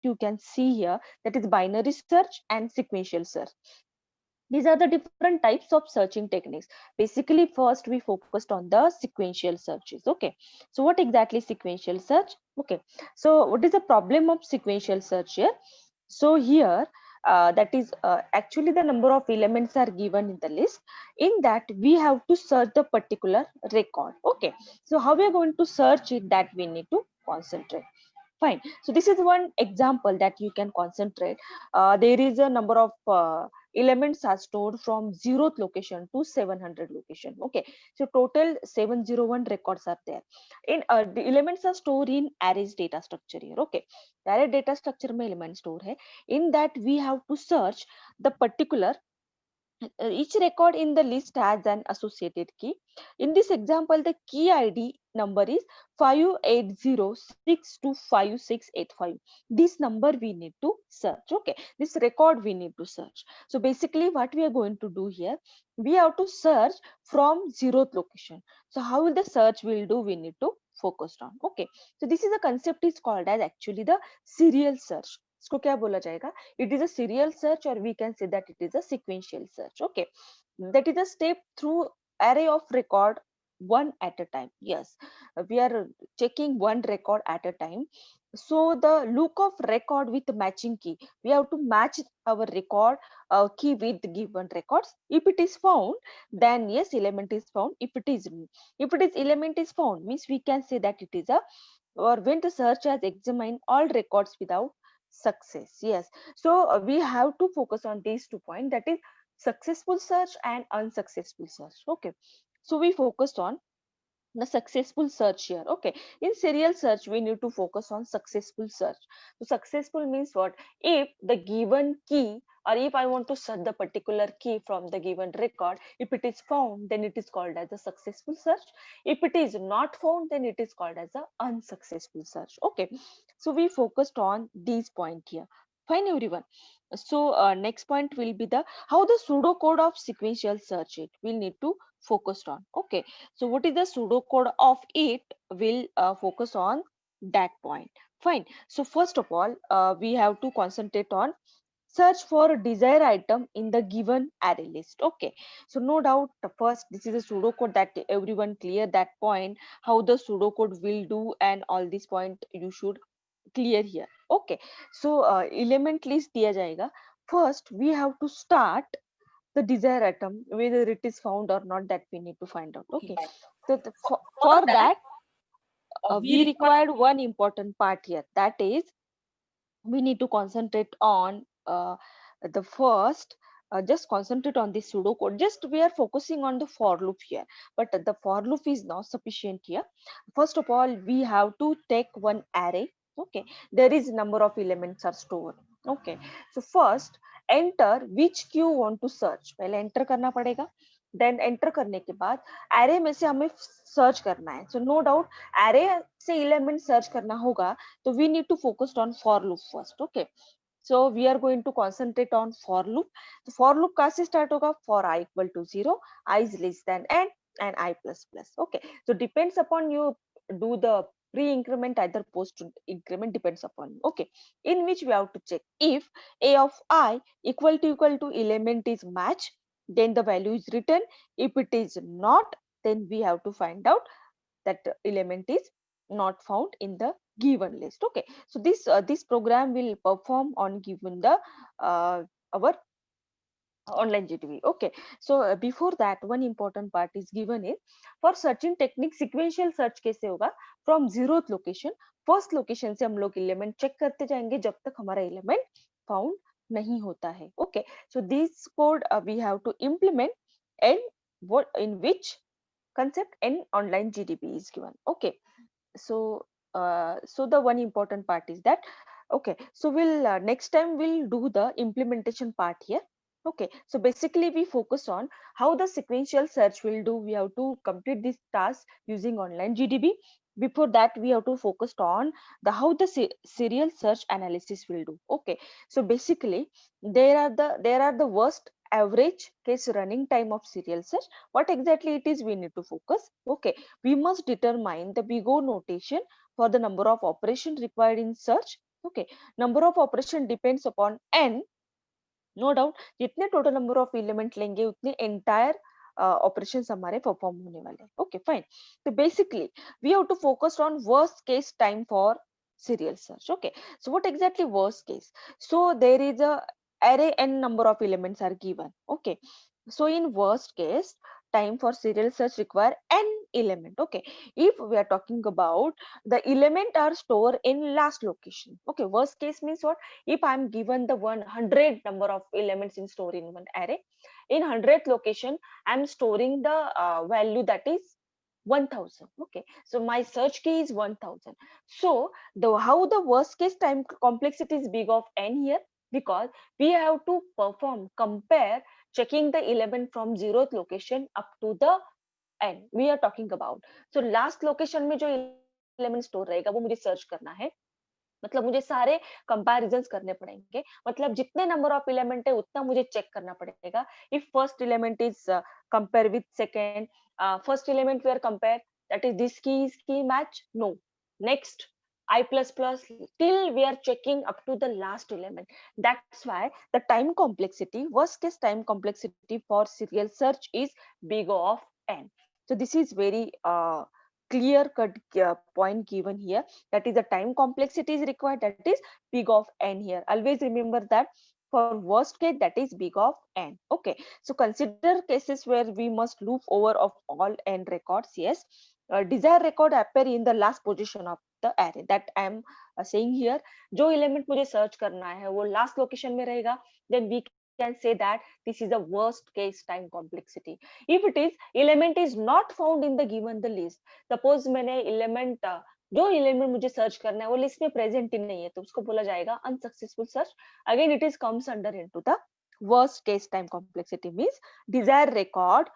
you can see here, that is binary search and sequential search. These are the different types of searching techniques. Basically, first we focused on the sequential searches. Okay, so what exactly sequential search? Okay, so what is the problem of sequential search here? So here, that is actually the number of elements are given in the list. In that, we have to search the particular record. Okay, so how we are going to search it, that we need to concentrate. Fine. So this is one example that you can concentrate. There is a number of elements are stored from 0th location to 700 location. Okay. So total 701 records are there. In the elements are stored in arrays data structure here. Okay. Array data structure में element store है. In that we have to search the particular each record in the list has an associated key. In this example, the key ID number is 580625685. This number we need to search. Okay, this record we need to search. So basically, what we are going to do here, we have to search from 0th location. So how will the search will do? We need to focus on. Okay, so this is a concept is called as actually the serial search. इसको क्या बोला जाएगा? It is a serial search, or we can say that it is a sequential search. Okay, that is a step through array of record one at a time. Yes, we are checking one record at a time. So the look of record with matching key, we have to match our record key with given records. If it is found, then yes, element is found. If it is element is found, means we can say that it is a, or when the search has examined all records without success. Yes, so we have to focus on these 2 points, that is successful search and unsuccessful search. Okay, so we focused on the successful search here. Okay, in serial search we need to focus on successful search. So successful means what? If the given key, or if I want to search the particular key from the given record, if it is found, then it is called as a successful search. If it is not found, then it is called as a unsuccessful search. Okay, so we focused on these point here. Fine, everyone. So next point will be the how the pseudocode of sequential search it will need to focus on. Okay, so what is the pseudocode of it? Will focus on that point. Fine. So first of all, we have to concentrate on search for a desired item in the given array list. Okay. So no doubt, the first, this is a pseudocode, that everyone clear that point, how the pseudocode will do, and all this point you should clear here. Okay. So element list दिया जाएगा. First, we have to start the desired atom, whether it is found or not, that we need to find out. Okay, so for that we required one important part here, that is we need to concentrate on the first, just concentrate on the pseudocode. Just we are focusing on the for loop here, but the for loop is not sufficient here. First of all, we have to take one array. Okay, there is number of elements are stored. Okay, so first enter which queue want to search, पहले enter करना पड़ेगा. Then enter करने के बाद array में से हमें search करना है. So no doubt array से element सर्च करना होगा, so we need to focus on for loop first. Okay, so we are going to concentrate on for loop. So for loop कहाँ से start होगा? For I equal to 0, I is less than n, and I plus plus. Okay, so depends upon you do the pre-increment, either post increment, depends upon you. Okay, in which we have to check if a of I equal to element is match, then the value is written. If it is not, then we have to find out that element is not found in the given list. Okay, so this program will perform on given the our online GTV. Okay, so before that, one important part is given is for searching technique sequential search कैसे होगा? From 0th location, first location से हम लोग element check करते जाएंगे जब तक हमारा element found नहीं होता है. Okay, so this code we have to implement, and what in which concept in online GDP is given. Okay, so so the one important part is that. Okay, so we'll next time we'll do the implementation part here. Okay, so basically we focus on how the sequential search will do. We have to complete this task using online GDB. Before that, we have to focus on the how the serial search analysis will do. Okay, so basically there are the worst average case running time of serial search. What exactly it is, we need to focus. Okay, we must determine the big O notation for the number of operations required in search. Okay, number of operation depends upon n. No doubt जितने total number of element लेंगे उतने entire operation हमारे perform होने वाले हैं. Okay fine. तो basically we have to focus on worst case time for serial search. Okay, so what exactly worst case? So there is a array n number of elements are given. Okay, so in worst case time for serial search require n element. Okay, if we are talking about the element are stored in last location. Okay, worst case means what? If I'm given the 100 number of elements in store in one array, in 100th location I'm storing the value that is 1000. Okay, so my search key is 1000. So the how the worst case time complexity is big of n here, because we have to perform compare checking the element from 0th location up to the n we are talking about. So last location में जो element store रहेगा वो मुझे search करना है. मतलब मुझे सारे कंपैरिजंस करने पड़ेंगे. मतलब जितने नंबर ऑफ एलिमेंट है उतना मुझे चेक करना पड़ेगा. If first element is compare with second, first element where compare, that is this key is key match, no, next I plus plus till we are checking up to the last element. That's why the time complexity, worst case time complexity for serial search is big of n. So this is very clear cut point given here, that is the time complexity is required, that is big of n here. Always remember that for worst case that is big of n. Okay, so consider cases where we must loop over of all n records. Yes, desired record appear in the last position of the array, that I am saying here. जो element मुझे search करना है वो last location में रहेगा, then we can say that this is the worst case time complexity. If it is element is not found in the given the list, suppose मैंने element जो element मुझे search करना है वो list में present ही नहीं है, तो उसको बोला जाएगा unsuccessful search. Again it is comes under into the worst case time complexity, means desired record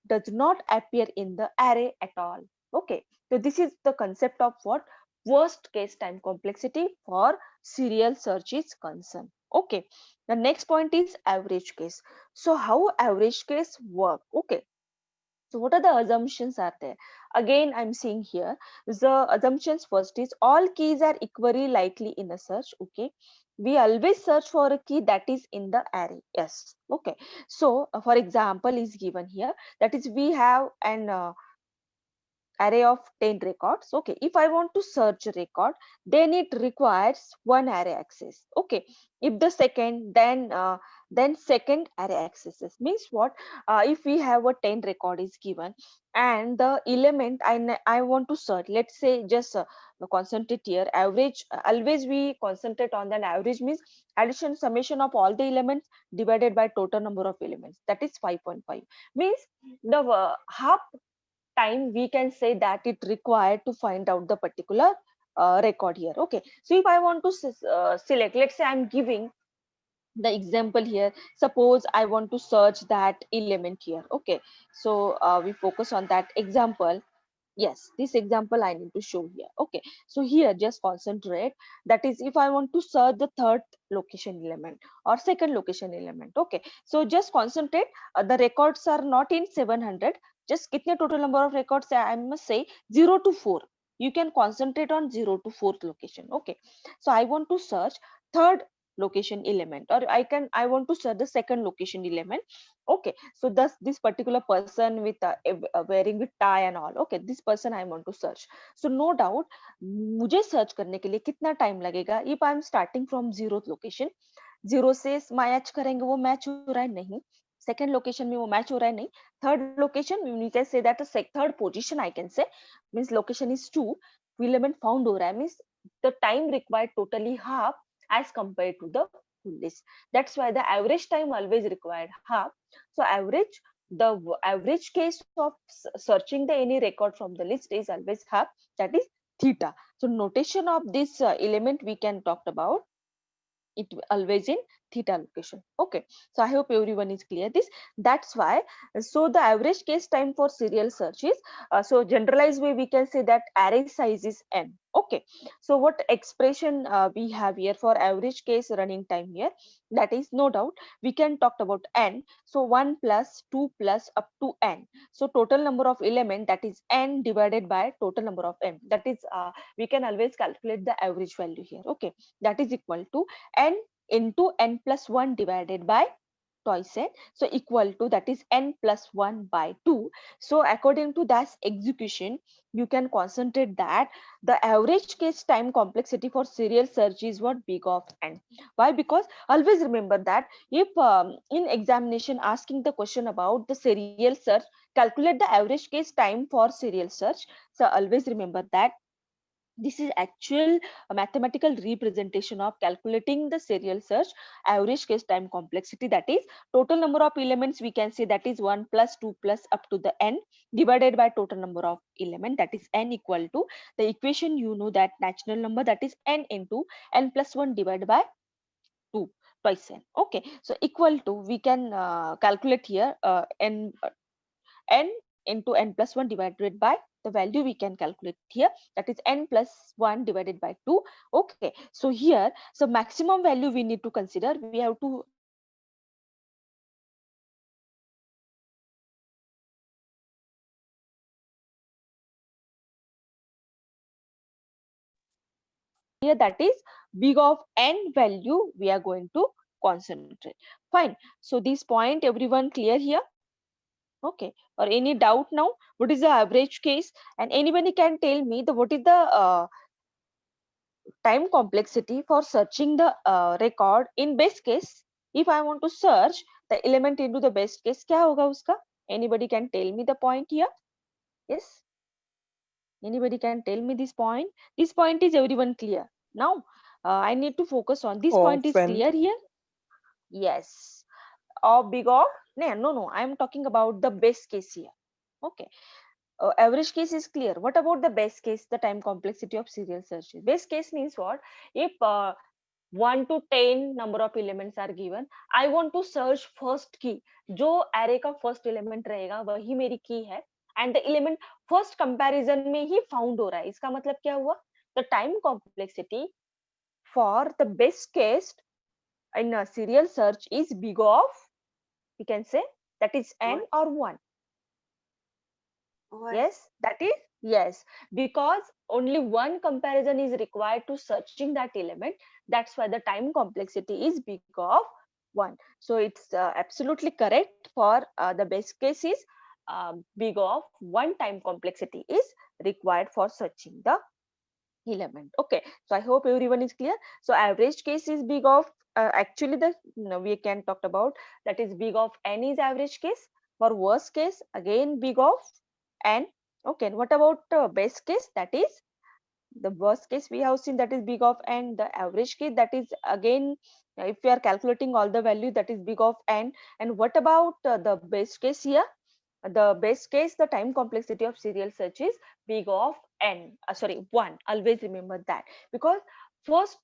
does not appear in the array at all. Okay, so this is the concept of what worst case time complexity for serial search is concerned. Okay, the next point is average case. So how average case work? Okay, so what are the assumptions are there? Again, I'm seeing here the assumptions. First is all keys are equally likely in a search. Okay, we always search for a key that is in the array. Yes. Okay, so for example is given here, that is we have an array of 10 records. Okay, if I want to search a record, then it requires one array access. Okay, if the second, then second array accesses, means what? If we have a 10 record is given and the element I want to search, let's say just concentrate here average. Always we concentrate on that average, means addition summation of all the elements divided by total number of elements, that is 5.5. Means the half time we can say that it required to find out the particular record here. Okay, so if I want to select, let's say I'm giving the example here, suppose I want to search that element here. Okay, so we focus on that example. Yes, this example I need to show here. Okay, so here just concentrate, that is if I want to search the third location element or second location element. Okay, so just concentrate, the records are not in 700, just kitne total number of records I must say 0 to 4. You can concentrate on 0 to 4th location. Okay, so I want to search third location element, or I want to search the second location element. Okay, so thus this particular person with wearing with tie and all. Okay, this person I want to search. So no doubt मुझे search करने के लिए कितना time लगेगा? If I am starting from 0th location, 0 से match करेंगे वो match हो रहा है नहीं, second location में वो मैच हो रहा है नहीं, third location we can say that the third position I can say, means location is 2, element found हो रहा है, means the time required totally half as compared to the full list. That's why the average time always required half. So average, the average case of searching the any record from the list is always half, that is theta. So notation of this element we can talk about it always in theta location. Okay, so I hope everyone is clear this. That's why, so the average case time for serial search is, so generalized way we can say that array size is n. Okay, so what expression we have here for average case running time here? That is, no doubt we can talk about n. So 1 plus 2 plus up to n. So total number of element, that is n divided by total number of m. That is, we can always calculate the average value here. Okay, that is equal to n into n plus 1 divided by twice n. So equal to, that is n plus 1 by 2. So according to that execution, you can concentrate that the average case time complexity for serial search is what? Big of n. Why? Because always remember that if in examination asking the question about the serial search, calculate the average case time for serial search. So always remember that this is actual mathematical representation of calculating the serial search average case time complexity. That is, total number of elements, we can say that is 1 plus 2 plus up to the n divided by total number of element, that is n, equal to the equation, you know, that natural number, that is n into n plus 1 divided by 2 twice n. Okay, so equal to, we can calculate here n into n plus 1 divided by the value we can calculate here, that is n plus 1 divided by 2. Okay, so here, so maximum value we need to consider, we have to here, that is big of n value we are going to concentrate. Fine, so this point everyone clear here? Okay, or any doubt now? What is the average case? And anybody can tell me the what is the time complexity for searching the record in best case? If I want to search the element into the best case, क्या होगा उसका? Anybody can tell me the point here? Yes, anybody can tell me this point? This point is everyone clear now? I need to focus on this point. Is Often. clear here? Yes. Or big of, no, I'm talking about the best case here. Okay, average case is clear. What about the best case, the time complexity of serial searches? Best case means what? If 1 to 10 number of elements are given, I want to search first key. जो array का first element रहेगा वही मेरी key है, and the element first comparison में ही found हो रहा है. इसका मतलब क्या हुआ? The time complexity for the best case in a serial search is big of, we can say, that is n What? or 1. What? Yes, that is, yes, because only one comparison is required to searching that element. That's why the time complexity is big of 1. So it's absolutely correct for the best case is big of 1 time complexity is required for searching the element. Okay, so I hope everyone is clear. So average case is big of, actually the, we can talk about, that is big of n is average case. For worst case, again big of n. Okay, what about best case? That is the worst case we have seen, that is big of n. The average case, that is again, if we are calculating all the value, that is big of n. And what about the best case here? The best case, the time complexity of serial search is big of n, sorry 1. Always remember that, because first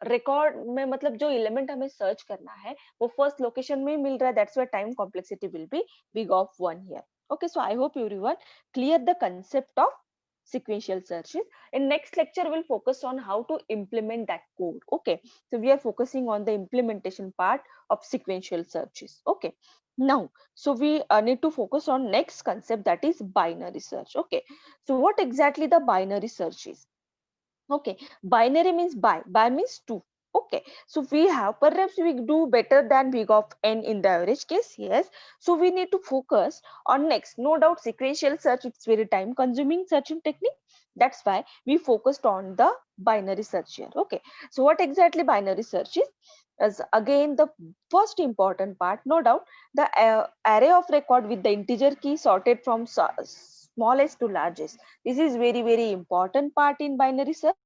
record में, मतलब जो element हमें search करना है वो first location में मिल रहा है, that's why time complexity will be big of 1 here. Okay, so I hope everyone clear the concept of sequential searches. In next lecture we'll focus on how to implement that code. Okay, so we are focusing on the implementation part of sequential searches. Okay, now, so we need to focus on next concept, that is binary search. Okay, so what exactly the binary search is? Okay, binary means by means 2. Okay, so we have, perhaps we do better than big of n in the average case. Yes, so we need to focus on next. No doubt sequential search, it's very time consuming searching technique. That's why we focused on the binary search here. Okay, so what exactly binary search is again the first important part. No doubt the array of record with the integer key sorted from smallest to largest. This is very important part in binary search.